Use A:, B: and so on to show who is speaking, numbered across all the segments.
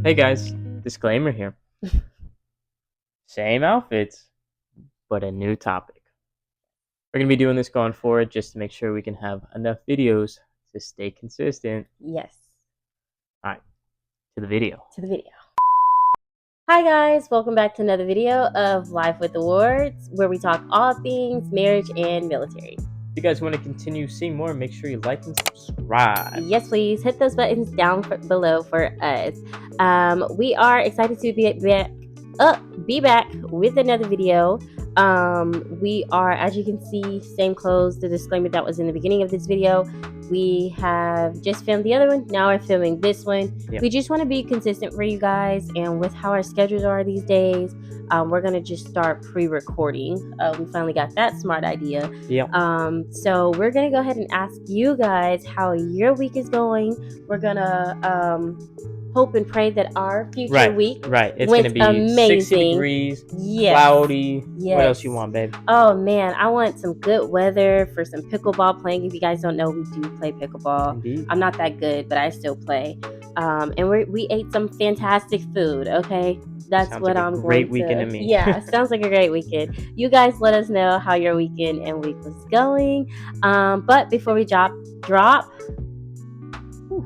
A: Hey guys, disclaimer here. Same outfits, but a new topic. We're going to be doing this going forward just to make sure we can have enough videos to stay consistent.
B: Yes.
A: All right, to the video.
B: Hi guys, welcome back to another video of Life with Awards, where we talk all things marriage and military.
A: If you guys want to continue seeing more, make sure you like and subscribe.
B: Yes, please hit those buttons down below for us. We are excited to be back with another video. We are, as you can see, same clothes. The disclaimer that was in the beginning of this video. We have just filmed the other one. Now we're filming this one.
A: Yep.
B: We just want to be consistent for you guys, and with how our schedules are these days, we're gonna just start pre-recording. We finally got that smart idea.
A: Yep.
B: So we're gonna go ahead and ask you guys how your week is going. We're gonna hope and pray that our future week
A: it's
B: went
A: gonna be
B: amazing.
A: 60 degrees,
B: Yes.
A: cloudy.
B: Yes.
A: What else you want, babe?
B: Oh man, I want some good weather for some pickleball playing. If you guys don't know, we do play pickleball.
A: Indeed.
B: I'm not that good, but I still play. And we ate some fantastic food. Okay, that's
A: Sounds
B: what
A: like a
B: I'm
A: great
B: going
A: weekend
B: to.
A: to me.
B: Yeah, sounds like a great weekend. You guys let us know how your weekend and week was going. But before we drop.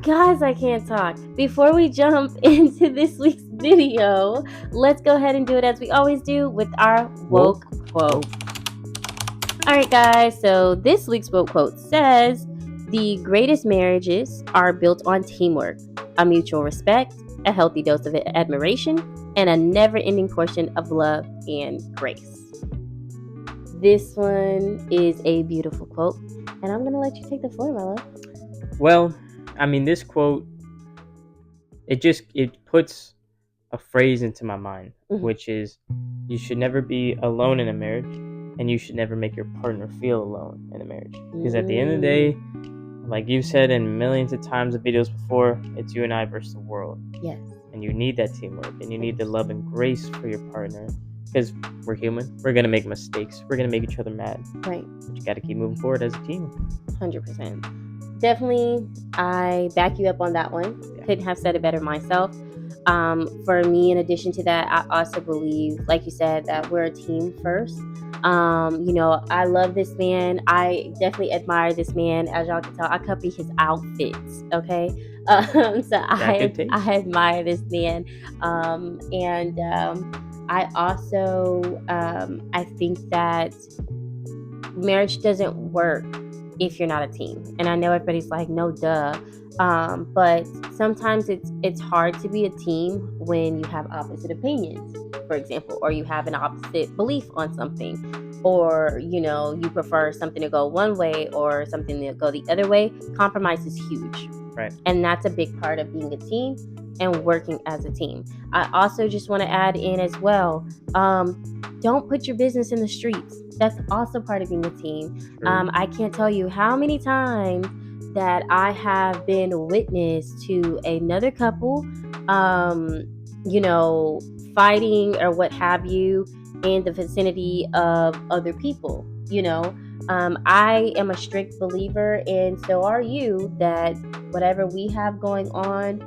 B: Guys, I can't talk. Before we jump into this week's video, let's go ahead and do it as we always do with our woke quote. Alright guys, so this week's woke quote says, "The greatest marriages are built on teamwork, a mutual respect, a healthy dose of admiration, and a never-ending portion of love and grace." This one is a beautiful quote, and I'm going to let you take the floor, my love.
A: Well, I mean, this quote, it puts a phrase into my mind, which is, you should never be alone in a marriage, and you should never make your partner feel alone in a marriage. Because at the end of the day, like you've said in millions of times of videos before, it's you and I versus the world.
B: Yes.
A: And you need that teamwork, and you need the love and grace for your partner. Because we're human. We're going to make mistakes. We're going to make each other mad.
B: Right.
A: But you got to keep moving forward as a team.
B: 100%. Definitely, I back you up on that one. Yeah. Couldn't have said it better myself. For me, in addition to that, I also believe, like you said, that we're a team first. I love this man. I definitely admire this man. As y'all can tell, I copy his outfits. Okay, so I admire this man, I also I think that marriage doesn't work if you're not a team. And I know everybody's like, no, duh. But sometimes it's hard to be a team when you have opposite opinions, for example, or you have an opposite belief on something, or you prefer something to go one way or something to go the other way. Compromise is huge,
A: right?
B: And that's a big part of being a team and working as a team. I also just want to add in as well, don't put your business in the streets. That's also part of being a team. I can't tell you how many times that I have been witness to another couple, fighting or what have you in the vicinity of other people. I am a strict believer, and so are you, that whatever we have going on,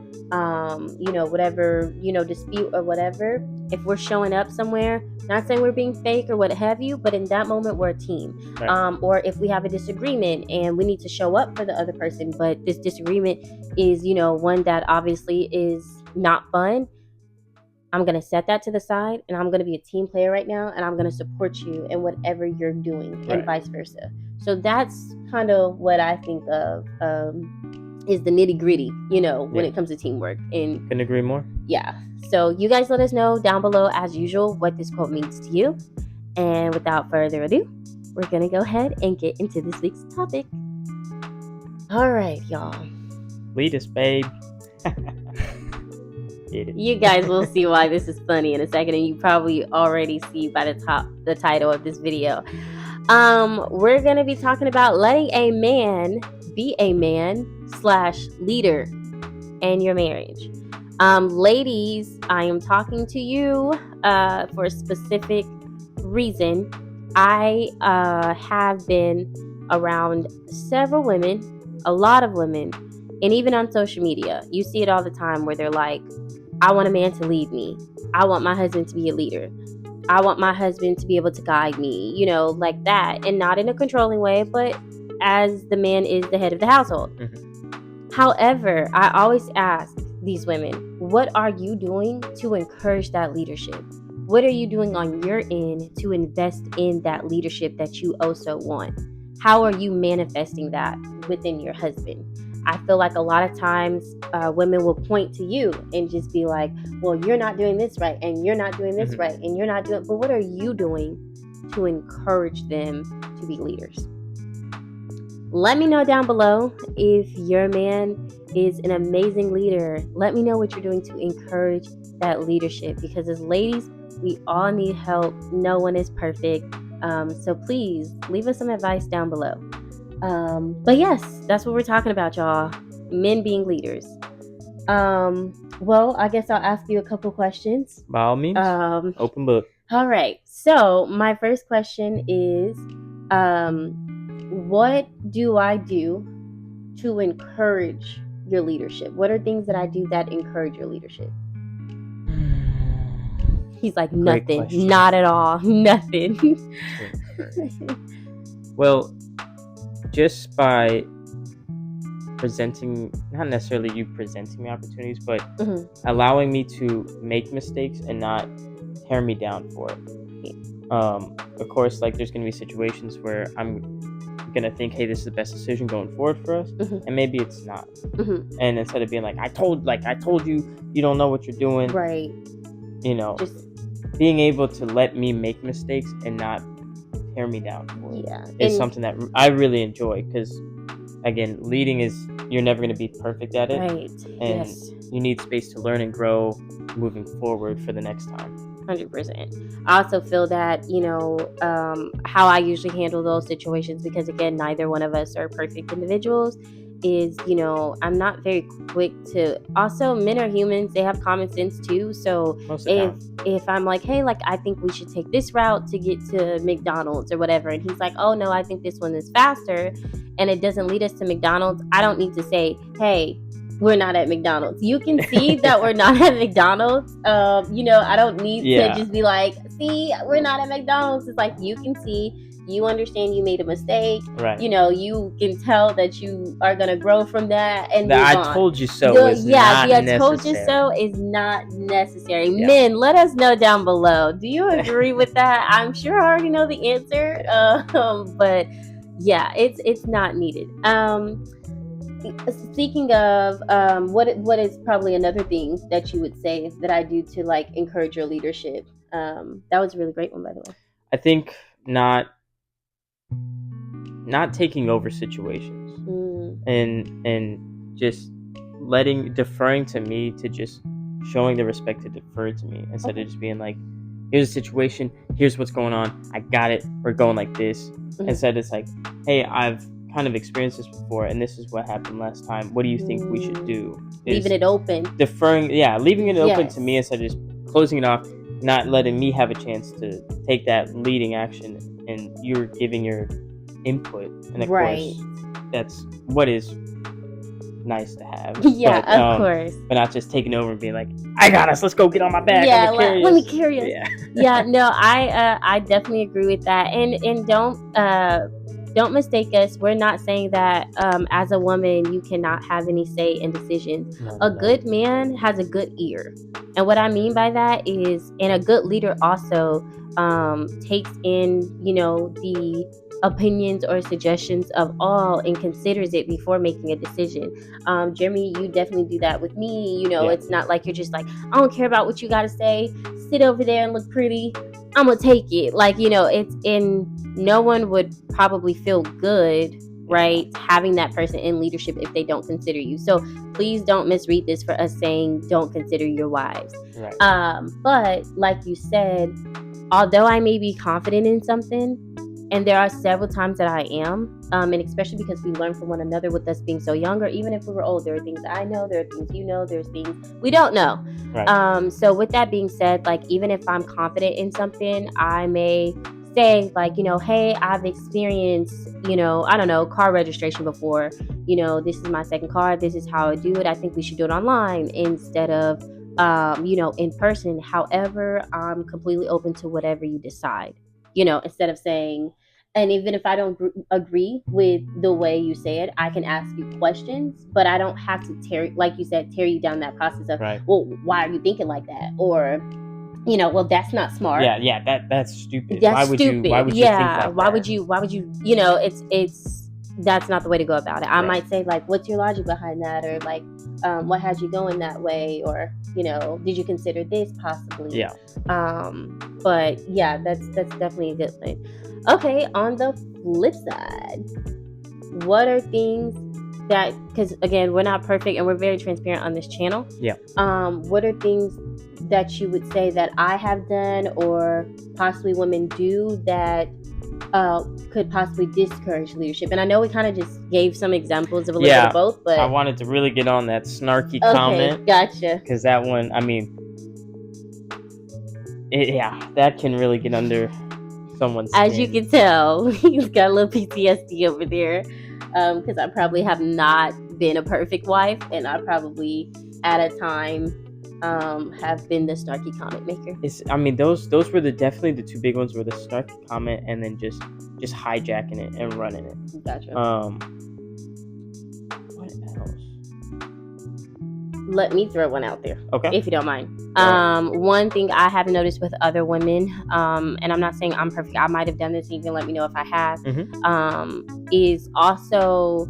B: whatever, dispute or whatever, if we're showing up somewhere, not saying we're being fake or what have you, but in that moment we're a team. Right. Or if we have a disagreement and we need to show up for the other person, but this disagreement is, one that obviously is not fun, I'm going to set that to the side, and I'm going to be a team player right now, and I'm going to support you in whatever you're doing, right, and vice versa. So that's kind of what I think of is the nitty gritty, when it comes to teamwork. And
A: couldn't agree more.
B: Yeah. So you guys let us know down below, as usual, what this quote means to you. And without further ado, we're going to go ahead and get into this week's topic. All right, y'all.
A: Lead us, babe.
B: You guys will see why this is funny in a second, and you probably already see by the title of this video. We're going to be talking about letting a man be a man / leader in your marriage. Ladies, I am talking to you for a specific reason. I have been around several women, a lot of women, and even on social media, you see it all the time where they're like, I want a man to lead me. I want my husband to be a leader. I want my husband to be able to guide me, like that. And not in a controlling way, but as the man is the head of the household. However, I always ask these women, what are you doing to encourage that leadership? What are you doing on your end to invest in that leadership that you also want? How are you manifesting that within your husband? I feel like a lot of times women will point to you and just be like, well, you're not doing this right, and you're not doing this right, and you're not doing, but what are you doing to encourage them to be leaders? Let me know down below if your man is an amazing leader. Let me know what you're doing to encourage that leadership, because as ladies, we all need help. No one is perfect. So please leave us some advice down below. But yes, that's what we're talking about, y'all. Men being leaders. Well, I guess I'll ask you a couple questions.
A: By all means, open book.
B: All right. So my first question is, what do I do to encourage your leadership? What are things that I do that encourage your leadership? He's like, nothing. Not at all. Nothing.
A: Well, just by presenting, not necessarily you presenting me opportunities, but allowing me to make mistakes and not tear me down for it. Of course, like there's going to be situations where I'm going to think, hey, this is the best decision going forward for us, and maybe it's not. And instead of being like, I told you, you don't know what you're doing.
B: Right.
A: Just being able to let me make mistakes and not tear me down for it is something that I really enjoy, because again, leading is, you're never going to be perfect at it,
B: right?
A: And you need space to learn and grow moving forward for the next time.
B: 100%. I also feel that how I usually handle those situations, because again, neither one of us are perfect individuals, is I'm not very quick to, also men are humans, they have common sense too. So if I'm like, hey, like I think we should take this route to get to McDonald's or whatever, and he's like, oh no, I think this one is faster, and it doesn't lead us to McDonald's, I don't need to say, hey, we're not at McDonald's. You can see that we're not at McDonald's. I don't need to just be like, see, we're not at McDonald's. It's like, you can see, you understand you made a mistake.
A: Right.
B: You can tell that you are going to grow from that. And
A: that I told you so is not necessary.
B: Told you so is not necessary. Yeah. Men, let us know down below. Do you agree with that? I'm sure I already know the answer. But yeah, it's not needed. Speaking of, what is probably another thing that you would say that I do to like encourage your leadership? That was a really great one, by the way.
A: I think not taking over situations and just deferring to me, to just showing the respect to defer to me, instead of just being like, here's a situation, here's what's going on, I got it, we're going like this. Instead it's like, hey, I've kind of experienced this before, and this is what happened last time, what do you think we should do?
B: Leaving it open.
A: Leaving it open to me, instead of just closing it off, not letting me have a chance to take that leading action, and you're giving your input, and of course that's what is nice to have.
B: Of course,
A: but not just taking over and being like, I got us, let's go, get on my back,
B: let me carry us. No, I definitely agree with that, and don't mistake us. We're not saying that as a woman you cannot have any say in decisions. A good man has a good ear. And what I mean by that is, and a good leader also takes in, the opinions or suggestions of all and considers it before making a decision. Jeremy, you definitely do that with me. It's not like you're just like, I don't care about what you got to say. Sit over there and look pretty. I'm going to take it. Like, it's in, no one would probably feel good, right, having that person in leadership if they don't consider you. So please don't misread this for us saying don't consider your wives.
A: Right.
B: But like you said, although I may be confident in something, and there are several times that I am, and especially because we learn from one another with us being so young, or even if we were old, there are things I know, there are things you know, there's things we don't know.
A: Right.
B: So with that being said, like, even if I'm confident in something, I may say like, hey, I've experienced, I don't know, car registration before, this is my second car, this is how I do it, I think we should do it online instead of in person. However, I'm completely open to whatever you decide, instead of saying, and even if I don't agree with the way you say it, I can ask you questions, but I don't have to like you said, tear you down that process of,
A: Right.
B: well, why are you thinking like that? Or, well, that's not smart.
A: Yeah, that's stupid.
B: That's
A: why would
B: stupid.
A: you think like
B: why
A: that?
B: would you, it's that's not the way to go about it. I might say, like, what's your logic behind that? Or like, what had you going that way? Or, did you consider this possibly?
A: Yeah.
B: But yeah, that's definitely a good thing. Okay, on the flip side, what are things that, because again, we're not perfect and we're very transparent on this channel.
A: Yeah.
B: What are things that you would say that I have done or possibly women do that could possibly discourage leadership? And I know we kind of just gave some examples of a little bit of both, but
A: I wanted to really get on that snarky comment.
B: Gotcha.
A: Because that one, I mean, that can really get under someone's skin.
B: As you can tell, he's got a little PTSD over there. Because I probably have not been a perfect wife, and I probably at a time have been the snarky comment maker.
A: Those were definitely the two big ones, were the snarky comment and then just hijacking it and running it.
B: Gotcha.
A: What else?
B: Let me throw one out there,
A: okay,
B: if you don't mind. One thing I have noticed with other women, and I'm not saying I'm perfect, I might have done this, and you can let me know if I have, is also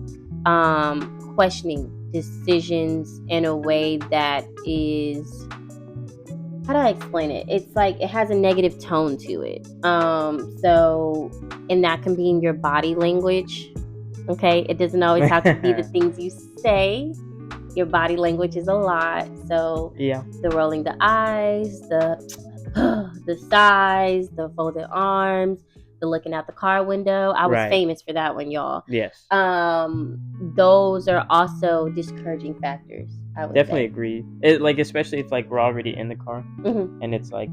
B: questioning decisions in a way that is, how do I explain it? It's like it has a negative tone to it. So, and that can be in your body language. Okay, it doesn't always have to be the things you say. Your body language is a lot. So
A: yeah,
B: the rolling the eyes, the sighs, the folded arms, the looking out the car window. I was famous for that one, y'all.
A: Yes.
B: Those are also discouraging factors, I would
A: definitely
B: say.
A: agree. Like, especially if like we're already in the car, and it's like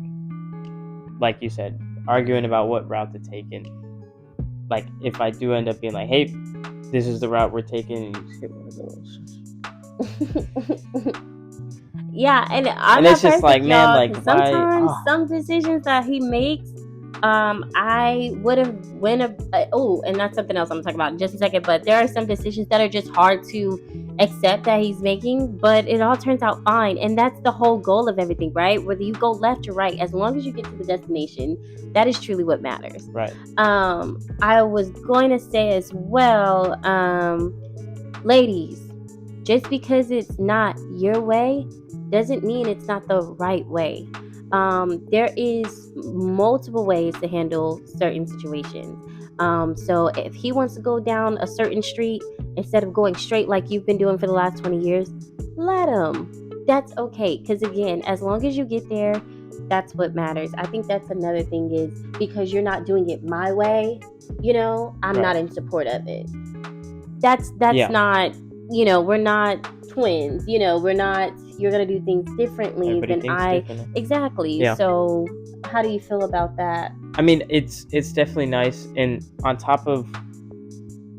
A: you said, arguing about what route to take. And like, if I do end up being like, hey, this is the route we're taking, and you just hit one of those.
B: Yeah, and
A: it's just like, man, like,
B: sometimes some decisions that he makes, I would have and that's something else I'm gonna talk about in just a second. But there are some decisions that are just hard to accept that he's making, but it all turns out fine, and that's the whole goal of everything, right? Whether you go left or right, as long as you get to the destination, that is truly what matters.
A: Right.
B: I was going to say as well, ladies, just because it's not your way doesn't mean it's not the right way. There is multiple ways to handle certain situations. So if he wants to go down a certain street instead of going straight like you've been doing for the last 20 years, let him. That's okay. Because again, as long as you get there, that's what matters. I think that's another thing, is because you're not doing it my way, I'm not in support of it. That's not, we're not twins, we're not, you're going to do things differently than I. Exactly. Yeah. So how do you feel about that?
A: I mean, it's definitely nice. And on top of,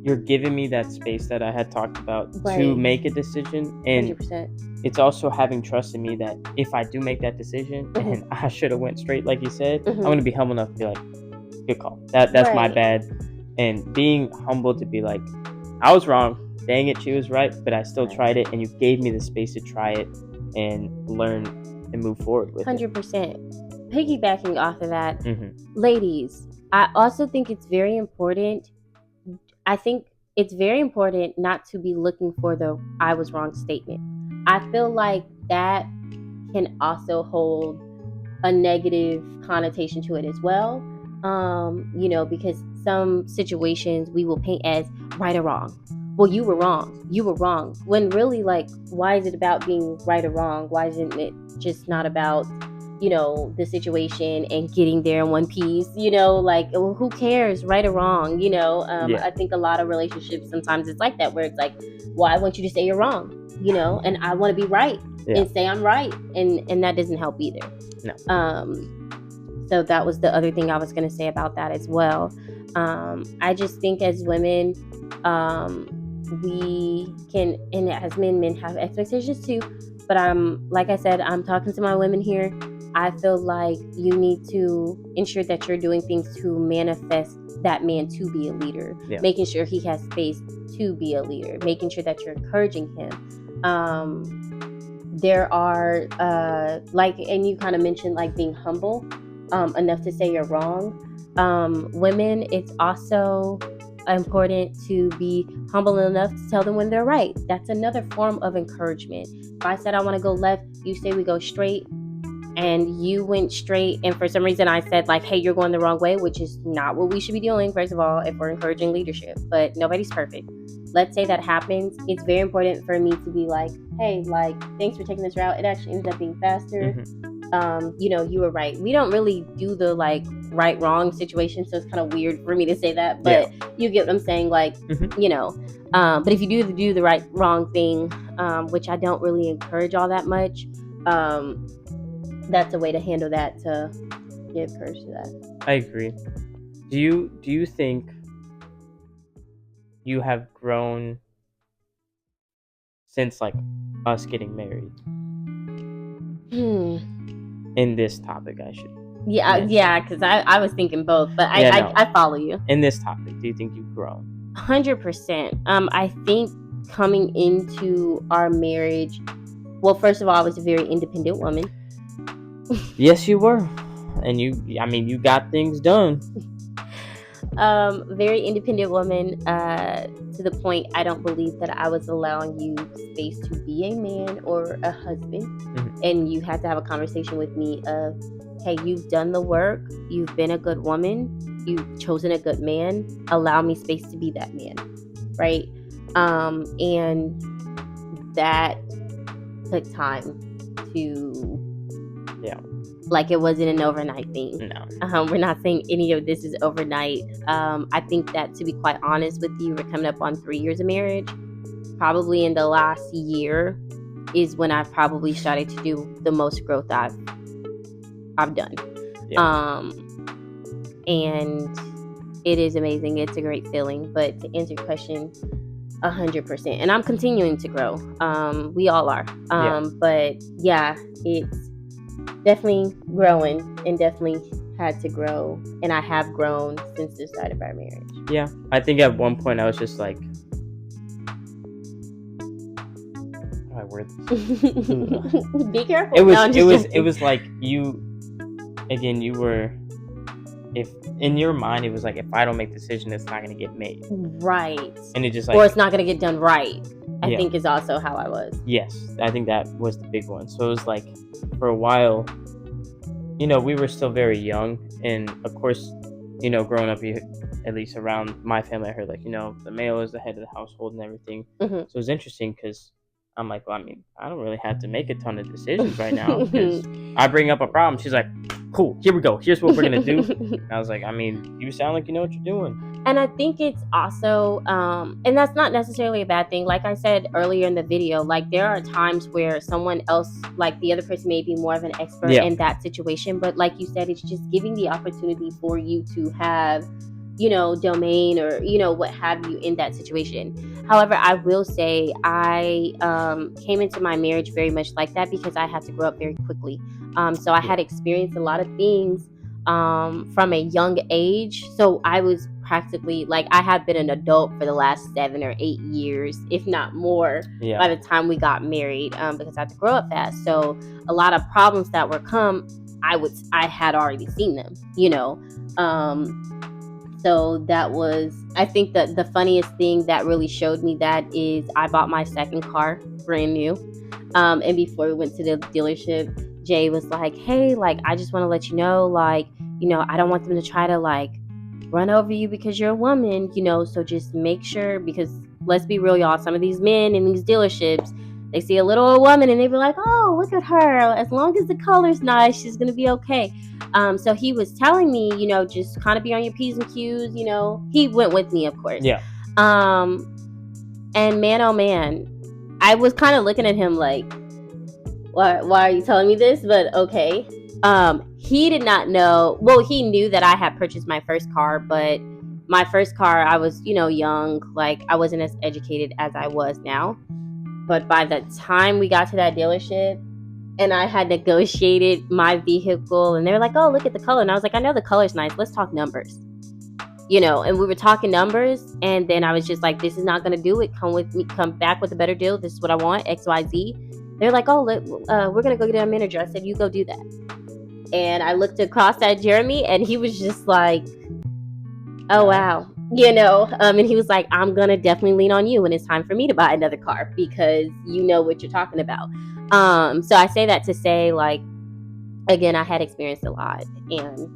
A: you're giving me that space that I had talked about to make a decision. And 100%. It's also having trust in me that if I do make that decision and I should have went straight, like you said, I'm going to be humble enough to be like, good call. That's my bad. And being humble to be like, I was wrong. Dang it, she was right, but I still tried it, and you gave me the space to try it and learn and move forward with
B: 100%. Piggybacking off of that, ladies, I also think it's very important. I think it's very important not to be looking for the "I was wrong" statement. I feel like that can also hold a negative connotation to it as well. Because some situations we will paint as right or wrong. Well, you were wrong. When really, like, why is it about being right or wrong? Why isn't it just not about, the situation and getting there in one piece? Like, well, who cares, right or wrong? I think a lot of relationships, sometimes it's like that, where it's like, well, I want you to say you're wrong, and I want to be right and say I'm right. And that doesn't help either. No. So that was the other thing I was going to say about that as well. I just think as women, we can, and as men have expectations too. But like I said, I'm talking to my women here. I feel like you need to ensure that you're doing things to manifest that man to be a leader, making sure he has space to be a leader, making sure that you're encouraging him. There are and you kind of mentioned like being humble enough to say you're wrong. Women, it's also important to be humble enough to tell them when they're right. That's another form of encouragement. If I said I want to go left, you say we go straight, and you went straight, and for some reason I said like, hey, you're going the wrong way, which is not what we should be doing, first of all, if we're encouraging leadership. But nobody's perfect. Let's say that happens. It's very important for me to be like, hey, like, thanks for taking this route. It actually ended up being faster. You were right. We don't really do the like right wrong situation, so it's kind of weird for me to say that, but you get what I'm saying, like, but if you do the right wrong thing, which I don't really encourage all that much, that's a way to handle that, to give courage to that.
A: I agree. Do you think you have grown since like us getting married? In this topic, I should.
B: Yeah, because I was thinking both, but I follow you.
A: In this topic, do you think you've grown?
B: 100%. I think coming into our marriage, well, first of all, I was a very independent woman.
A: Yes, you were. And you got things done.
B: Very independent woman, to the point I don't believe that I was allowing you space to be a man or a husband. And you had to have a conversation with me of, hey, you've done the work, you've been a good woman, you've chosen a good man, allow me space to be that man, right? And that took time to, like, it wasn't an overnight thing.
A: No.
B: We're not saying any of this is overnight. I think that, to be quite honest with you, we're coming up on 3 years of marriage. Probably in the last year is when I've probably started to do the most growth I've done. And it is amazing. It's a great feeling. But to answer your question, 100%. And I'm continuing to grow. We all are. But yeah, it's definitely growing, and definitely had to grow, and I have grown since the start of our marriage.
A: Yeah, I think at one point I was just like, how do I word this?
B: Be careful.
A: It was like you were, if in your mind it was like, if I don't make the decision, it's not going to get made.
B: Right.
A: And it just like,
B: or it's not going to get done right. I think is also how I was.
A: Yes, I think that was the big one. So it was like, for a while, we were still very young, and of course, growing up, at least around my family, I heard like, the male is the head of the household and everything. So it was interesting because I'm like, well, I don't really have to make a ton of decisions right now, because I bring up a problem, she's like, cool, here we go, here's what we're gonna do. And I was like, you sound like you know what you're doing.
B: And I think it's also, and that's not necessarily a bad thing. Like I said earlier in the video, like, there are times where someone else, like the other person, may be more of an expert in that situation. But like you said, it's just giving the opportunity for you to have, domain, or, what have you in that situation. However, I will say I came into my marriage very much like that, because I had to grow up very quickly. So I had experienced a lot of things from a young age. So I was practically, like, I have been an adult for the last 7 or 8 years, if not more, by the time we got married, because I had to grow up fast. So a lot of problems that were come, I had already seen them, so that was, I think that the funniest thing that really showed me that is I bought my second car brand new. And before we went to the dealership, Jay was like, hey, like, I just want to let you know, like, I don't want them to try to, like, run over you because you're a woman, so just make sure, because let's be real, y'all, some of these men in these dealerships, they see a little old woman and they be like, oh, look at her, as long as the color's nice, she's gonna be okay. So he was telling me, just kind of be on your P's and Q's, he went with me, of course. And man, oh man, I was kind of looking at him like, why are you telling me this? But okay. He did not know. Well, he knew that I had purchased my first car, but my first car, I was, young. Like, I wasn't as educated as I was now. But by the time we got to that dealership and I had negotiated my vehicle, and they were like, oh, look at the color. And I was like, I know the color's nice. Let's talk numbers. And we were talking numbers. And then I was just like, this is not going to do it. Come with me. Come back with a better deal. This is what I want. X, Y, Z. They're like, oh, we're going to go get a manager. I said, you go do that. And I looked across at Jeremy, and he was just like, oh, wow. And he was like, I'm going to definitely lean on you when it's time for me to buy another car, because you know what you're talking about. So I say that to say, like, again, I had experienced a lot, and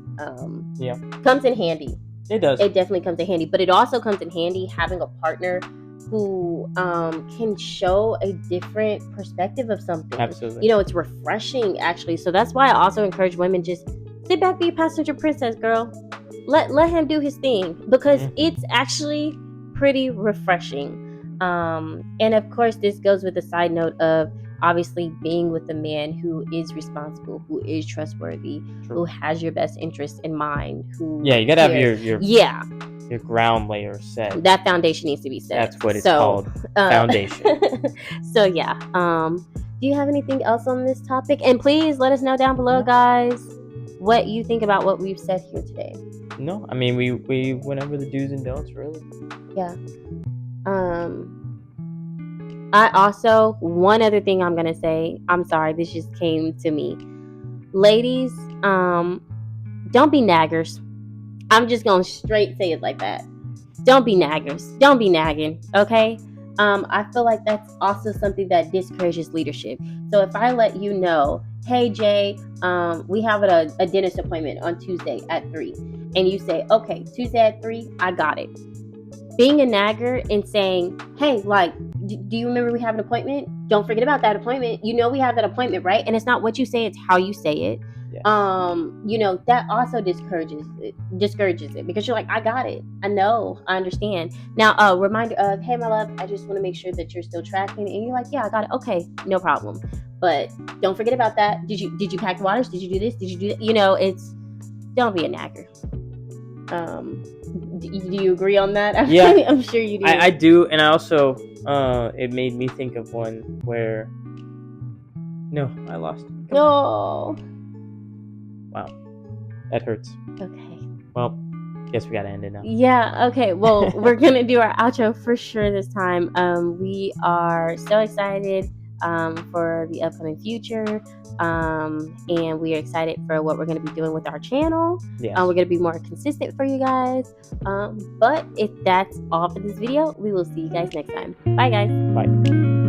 B: comes in handy.
A: It does.
B: It definitely comes in handy, but it also comes in handy having a partner who can show a different perspective of something.
A: Absolutely.
B: It's refreshing, actually. So that's why I also encourage women, just sit back, be a passenger princess, girl. Let him do his thing, because it's actually pretty refreshing. And of course, this goes with the side note of obviously being with a man who is responsible, who is trustworthy, who has your best interest in mind.
A: You gotta have your ground layer set.
B: That foundation needs to be set.
A: That's what it's called, foundation.
B: So yeah. Do you have anything else on this topic? And please let us know down below, guys, what you think about what we've said here today.
A: No, I mean, we went over the do's and don'ts, really.
B: Yeah. I also, one other thing I'm going to say, I'm sorry, this just came to me. Ladies, don't be naggers. I'm just going to straight say it like that. Don't be naggers. Don't be nagging, okay? I feel like that's also something that discourages leadership. So if I let you know, hey, Jay, we have a dentist appointment on Tuesday at 3. And you say, okay, Tuesday at 3, I got it. Being a nagger and saying, hey, like, do you remember we have an appointment? Don't forget about that appointment. We have that appointment, right? And it's not what you say, it's how you say it.
A: Yeah.
B: That also discourages it, because you're like, I got it. I know, I understand. Now, a reminder of, hey, my love, I just want to make sure that you're still tracking. And you're like, yeah, I got it. Okay, no problem. But don't forget about that. Did you pack the waters? Did you do this? Did you do that? Don't be a nagger. Do you agree on that?
A: Yeah.
B: I'm sure you do.
A: I do, and I also, it made me think of one where, no, I lost.
B: No.
A: Wow. That hurts.
B: Okay.
A: Well, guess we gotta end it now.
B: Yeah, okay. Well, we're gonna do our outro for sure this time. We are so excited for the upcoming future. And we are excited for what we're going to be doing with our channel.
A: Yes.
B: We're going to be more consistent for you guys. But if that's all for this video, we will see you guys next time. Bye, guys.
A: Bye.